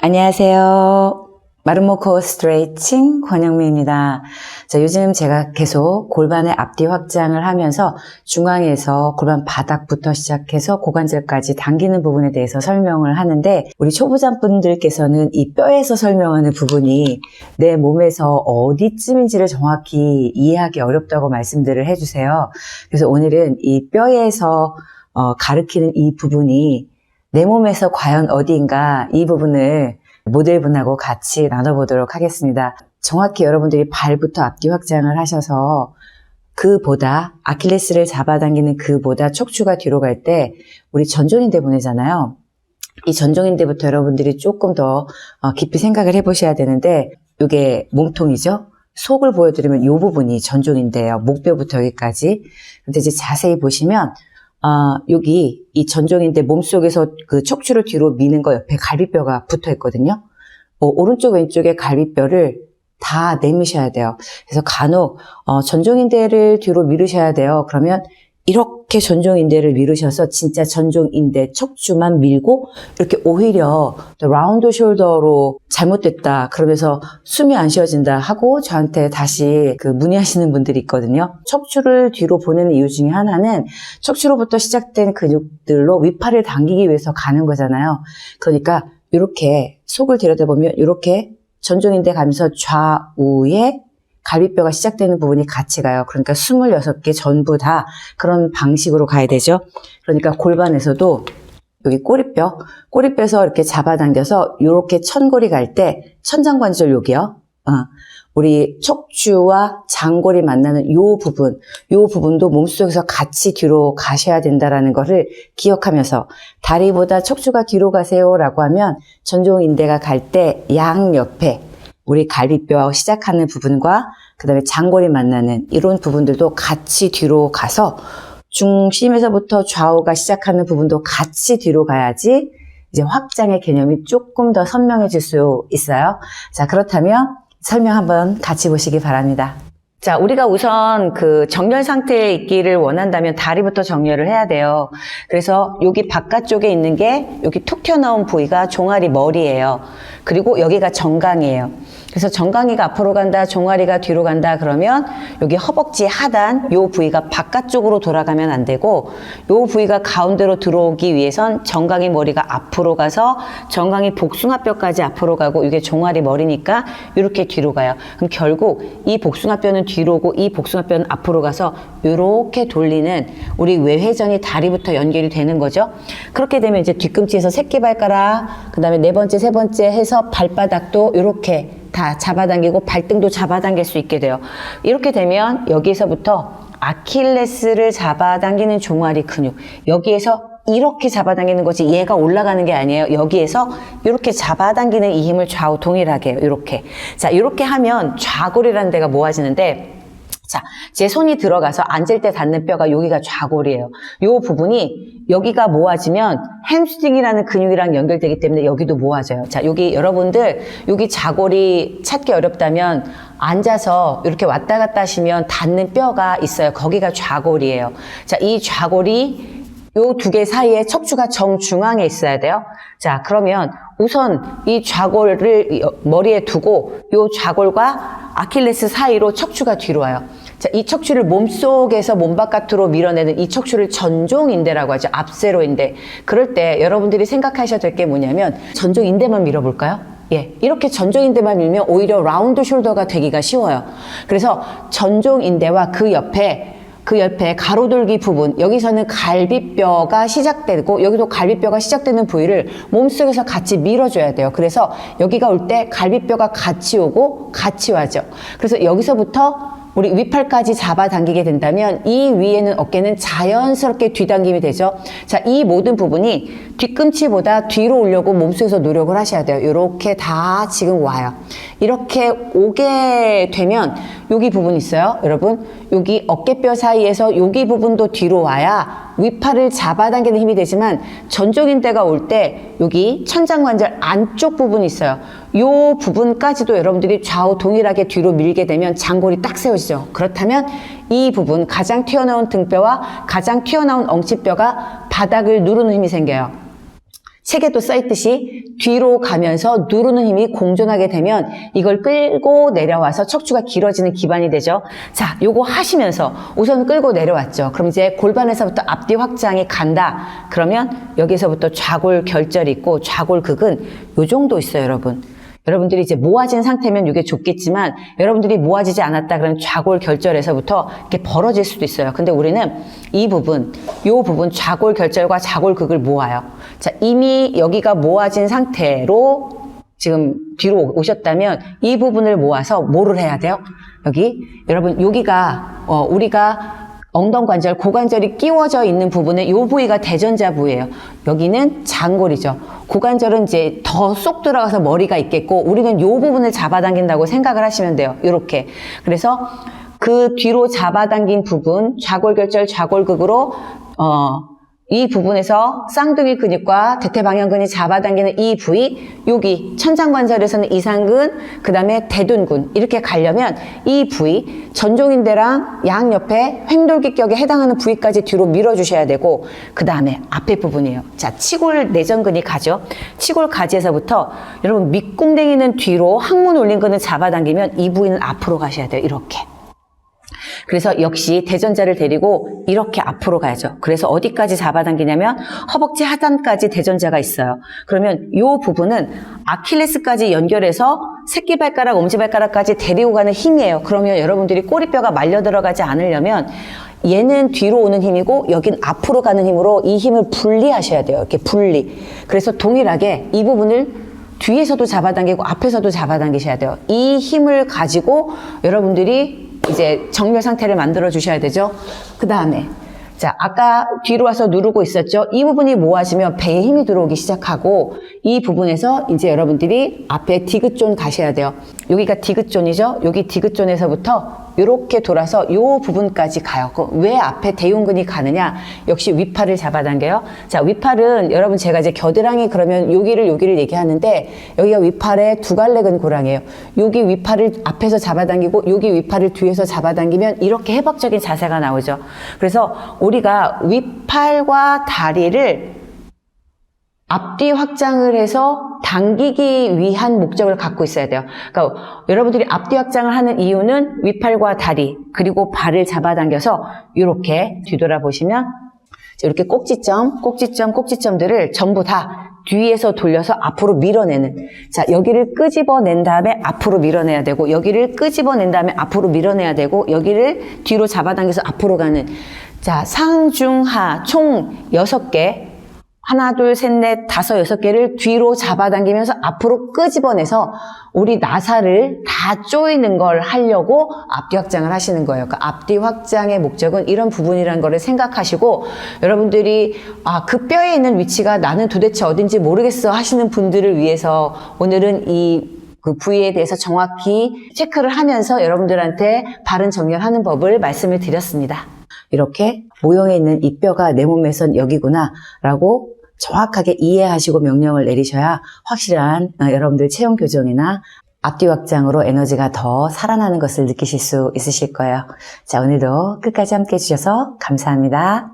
안녕하세요. 마름모 코어 스트레칭 권영미입니다. 자, 요즘 제가 계속 골반의 앞뒤 확장을 하면서 중앙에서 골반 바닥부터 시작해서 고관절까지 당기는 부분에 대해서 설명을 하는데, 우리 초보자분들께서는 이 뼈에서 설명하는 부분이 내 몸에서 어디쯤인지를 정확히 이해하기 어렵다고 말씀들을 해주세요. 그래서 오늘은 이 뼈에서 가리키는 이 부분이 내 몸에서 과연 어디인가, 이 부분을 모델분하고 같이 나눠보도록 하겠습니다. 정확히 여러분들이 발부터 앞뒤 확장을 하셔서 그보다 아킬레스를 잡아당기는 그보다 척추가 뒤로 갈 때 우리 전종인대 보내잖아요. 이 전종인대부터 여러분들이 조금 더 깊이 생각을 해보셔야 되는데, 이게 몸통이죠. 속을 보여드리면 이 부분이 전종인대예요. 목뼈부터 여기까지. 근데 이제 자세히 보시면 여기 이 전종인대 몸속에서 그 척추를 뒤로 미는 거 옆에 갈비뼈가 붙어 있거든요. 오른쪽 왼쪽에 갈비뼈를 다 내미셔야 돼요. 그래서 간혹 전종인대를 뒤로 미루셔야 돼요. 그러면 이렇게 전종인대를 미루셔서 진짜 전종인대 척추만 밀고 이렇게 오히려 라운드 숄더로 잘못됐다 그러면서 숨이 안 쉬어진다 하고 저한테 다시 문의하시는 분들이 있거든요. 척추를 뒤로 보내는 이유 중에 하나는 척추로부터 시작된 근육들로 윗팔을 당기기 위해서 가는 거잖아요. 그러니까 이렇게 속을 들여다보면 이렇게 전종인대 가면서 좌우에 갈비뼈가 시작되는 부분이 같이 가요. 그러니까 26개 전부 다 그런 방식으로 가야 되죠. 그러니까 골반에서도 여기 꼬리뼈에서 이렇게 잡아당겨서 이렇게 천골이 갈 때 천장관절 여기요. 우리 척추와 장골이 만나는 이 부분도 몸속에서 같이 뒤로 가셔야 된다라는 것을 기억하면서, 다리보다 척추가 뒤로 가세요라고 하면 전종인대가 갈 때 양옆에 우리 갈비뼈 시작하는 부분과 그 다음에 장골이 만나는 이런 부분들도 같이 뒤로 가서 중심에서부터 좌우가 시작하는 부분도 같이 뒤로 가야지 이제 확장의 개념이 조금 더 선명해질 수 있어요. 자, 그렇다면 설명 한번 같이 보시기 바랍니다. 자, 우리가 우선 정렬 상태에 있기를 원한다면 다리부터 정렬을 해야 돼요. 그래서 여기 바깥쪽에 있는 게 여기 툭 튀어나온 부위가 종아리 머리예요. 그리고 여기가 정강이에요. 그래서 정강이가 앞으로 간다, 종아리가 뒤로 간다 그러면 여기 허벅지 하단 요 부위가 바깥쪽으로 돌아가면 안 되고, 요 부위가 가운데로 들어오기 위해선 정강이 머리가 앞으로 가서 정강이 복숭아뼈까지 앞으로 가고, 이게 종아리 머리니까 이렇게 뒤로 가요. 그럼 결국 이 복숭아뼈는 뒤로 오고 이 복숭아뼈는 앞으로 가서 이렇게 돌리는 우리 외회전이 다리부터 연결이 되는 거죠. 그렇게 되면 이제 뒤꿈치에서 새끼발가락, 그 다음에 네 번째, 세 번째 해서 발바닥도 이렇게 다 잡아당기고 발등도 잡아당길 수 있게 돼요. 이렇게 되면 여기서부터 아킬레스를 잡아당기는 종아리 근육, 여기에서 이렇게 잡아당기는 거지 얘가 올라가는 게 아니에요. 여기에서 이렇게 잡아당기는 이 힘을 좌우 동일하게 해요. 이렇게. 자, 이렇게 하면 좌골이라는 데가 모아지는데, 자, 제 손이 들어가서 앉을 때 닿는 뼈가 여기가 좌골이에요. 요 부분이 여기가 모아지면 햄스트링이라는 근육이랑 연결되기 때문에 여기도 모아져요. 자, 여기 여러분들 여기 좌골이 찾기 어렵다면 앉아서 이렇게 왔다 갔다 하시면 닿는 뼈가 있어요. 거기가 좌골이에요. 자, 이 좌골이 요 두 개 사이에 척추가 정중앙에 있어야 돼요. 자, 그러면 우선 이 좌골을 머리에 두고 요 좌골과 아킬레스 사이로 척추가 뒤로 와요. 자, 이 척추를 몸속에서 몸 바깥으로 밀어내는 이 척추를 전종인대라고 하죠. 앞세로인대. 그럴 때 여러분들이 생각하셔야 될 게 뭐냐면 전종인대만 밀어볼까요? 예, 이렇게 전종인대만 밀면 오히려 라운드 숄더가 되기가 쉬워요. 그래서 전종인대와 그 옆에 가로돌기 부분, 여기서는 갈비뼈가 시작되고 여기도 갈비뼈가 시작되는 부위를 몸속에서 같이 밀어줘야 돼요. 그래서 여기가 올 때 갈비뼈가 같이 오고 같이 와죠. 그래서 여기서부터 우리 윗팔까지 잡아당기게 된다면 이 위에는 어깨는 자연스럽게 뒤당김이 되죠. 자, 이 모든 부분이 뒤꿈치보다 뒤로 오려고 몸속에서 노력을 하셔야 돼요. 이렇게 다 지금 와요. 이렇게 오게 되면 여기 부분 있어요. 여러분, 여기 어깨뼈 사이에서 여기 부분도 뒤로 와야 윗팔을 잡아당기는 힘이 되지만, 전종인대가 올 때 여기 천장관절 안쪽 부분이 있어요. 이 부분까지도 여러분들이 좌우 동일하게 뒤로 밀게 되면 장골이 딱 세워지죠. 그렇다면 이 부분, 가장 튀어나온 등뼈와 가장 튀어나온 엉치뼈가 바닥을 누르는 힘이 생겨요. 책에도 써있듯이 뒤로 가면서 누르는 힘이 공존하게 되면 이걸 끌고 내려와서 척추가 길어지는 기반이 되죠. 자, 요거 하시면서 우선 끌고 내려왔죠. 그럼 이제 골반에서부터 앞뒤 확장이 간다. 그러면 여기서부터 좌골결절이 있고 좌골극은 요 정도 있어요, 여러분. 여러분들이 이제 모아진 상태면 이게 좁겠지만 여러분들이 모아지지 않았다 그러면 좌골결절에서부터 이렇게 벌어질 수도 있어요. 근데 우리는 이 부분, 요 부분 좌골결절과 좌골극을 모아요. 자, 이미 여기가 모아진 상태로 지금 뒤로 오셨다면 이 부분을 모아서 뭐를 해야 돼요? 여기 여러분 여기가 우리가 엉덩관절, 고관절이 끼워져 있는 부분에 이 부위가 대전자 부위예요. 여기는 장골이죠. 고관절은 이제 더 쏙 들어가서 머리가 있겠고 우리는 이 부분을 잡아당긴다고 생각을 하시면 돼요. 이렇게. 그래서 그 뒤로 잡아당긴 부분, 좌골결절, 좌골극으로 이 부분에서 쌍둥이 근육과 대퇴방향근이 잡아당기는 이 부위, 여기 천장관절에서는 이상근, 그 다음에 대둔근 이렇게 가려면 이 부위, 전종인대랑 양옆에 횡돌기격에 해당하는 부위까지 뒤로 밀어주셔야 되고 그 다음에 앞에 부분이에요. 자, 치골 내전근이 가죠. 치골 가지에서부터 여러분 밑궁뎅이는 뒤로 항문 올린근을 잡아당기면 이 부위는 앞으로 가셔야 돼요. 이렇게. 그래서 역시 대전자를 데리고 이렇게 앞으로 가야죠. 그래서 어디까지 잡아당기냐면 허벅지 하단까지 대전자가 있어요. 그러면 이 부분은 아킬레스까지 연결해서 새끼발가락, 엄지발가락까지 데리고 가는 힘이에요. 그러면 여러분들이 꼬리뼈가 말려 들어가지 않으려면 얘는 뒤로 오는 힘이고 여긴 앞으로 가는 힘으로 이 힘을 분리하셔야 돼요. 이렇게 분리. 그래서 동일하게 이 부분을 뒤에서도 잡아당기고 앞에서도 잡아당기셔야 돼요. 이 힘을 가지고 여러분들이 이제 정렬 상태를 만들어 주셔야 되죠. 그 다음에 자, 아까 뒤로 와서 누르고 있었죠. 이 부분이 모아지면 배에 힘이 들어오기 시작하고 이 부분에서 이제 여러분들이 앞에 디귿존 가셔야 돼요. 여기가 디귿존이죠. 여기 디귿존에서부터 이렇게 돌아서 이 부분까지 가요. 왜 앞에 대흉근이 가느냐? 역시 윗팔을 잡아당겨요. 자, 윗팔은 여러분 제가 이제 겨드랑이 그러면 여기를 얘기하는데 여기가 윗팔의 두 갈래 근고랑이에요. 여기 윗팔을 앞에서 잡아당기고 여기 윗팔을 뒤에서 잡아당기면 이렇게 해박적인 자세가 나오죠. 그래서 우리가 윗팔과 다리를 앞뒤 확장을 해서 당기기 위한 목적을 갖고 있어야 돼요. 그러니까 여러분들이 앞뒤 확장을 하는 이유는 윗팔과 다리 그리고 발을 잡아당겨서 이렇게 뒤돌아보시면 이렇게 꼭지점들을 전부 다 뒤에서 돌려서 앞으로 밀어내는, 자, 여기를 끄집어낸 다음에 앞으로 밀어내야 되고 여기를 끄집어낸 다음에 앞으로 밀어내야 되고 여기를 뒤로 잡아당겨서 앞으로 가는, 자, 상중하 총 6개, 하나, 둘, 셋, 넷, 다섯, 6개를 뒤로 잡아당기면서 앞으로 끄집어내서 우리 나사를 다 조이는 걸 하려고 앞뒤 확장을 하시는 거예요. 그러니까 앞뒤 확장의 목적은 이런 부분이라는 거를 생각하시고 여러분들이 그 뼈에 있는 위치가 나는 도대체 어딘지 모르겠어 하시는 분들을 위해서 오늘은 그 부위에 대해서 정확히 체크를 하면서 여러분들한테 바른 정렬하는 법을 말씀을 드렸습니다. 이렇게 모형에 있는 이 뼈가 내 몸에선 여기구나 라고 정확하게 이해하시고 명령을 내리셔야 확실한 여러분들 체형 교정이나 앞뒤 확장으로 에너지가 더 살아나는 것을 느끼실 수 있으실 거예요. 자, 오늘도 끝까지 함께 해주셔서 감사합니다.